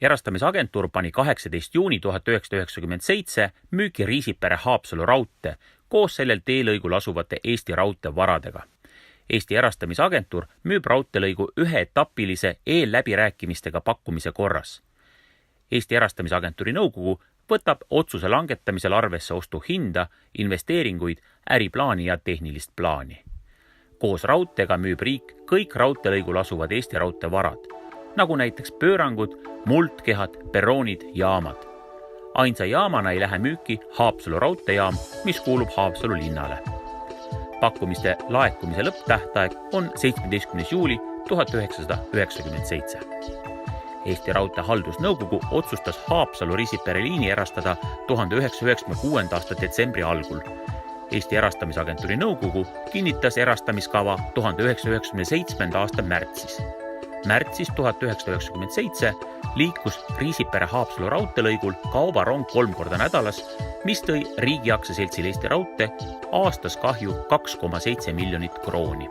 Erastamisagentuur pani 18. juuni 1997 müüki Riisipere-Haapsalu raudtee koos sellel teelõigul asuvate Eesti Raudtee varadega. Eesti Erastamisagentuur müüb raudteelõigu üheetapilise eelläbirääkimistega pakkumise korras. Eesti Erastamisagentuuri nõukogu võtab otsuse langetamisel arvesse ostuhinda, investeeringuid, äriplaani ja tehnilist plaani. Koos raudteega müüb riik kõik raudteelõigul asuvad Eesti Raudtee varad, nagu näiteks pöörangud, muldkehad, perroonid, jaamad. Ainsa jaamana ei lähe müüki Haapsalu raudteejaam, mis kuulub Haapsalu linnale. Pakkumiste laekumise lõpptähtaeg on 17. juuli 1997. Eesti Raudtee haldusnõukogu otsustas Haapsalu Riisipere liini erastada 1996. aasta detsembri algul. Eesti Erastamisagentuuri nõukogu kinnitas erastamiskava 1997. aasta märtsis. Märtsis 1997 liikus Riisipere-Haapsalu raudteelõigul kaubarong 3 korda nädalas, mis tõi riigi aktsiaseltsile Eesti Raudtee aastas kahju 2,7 miljonit krooni.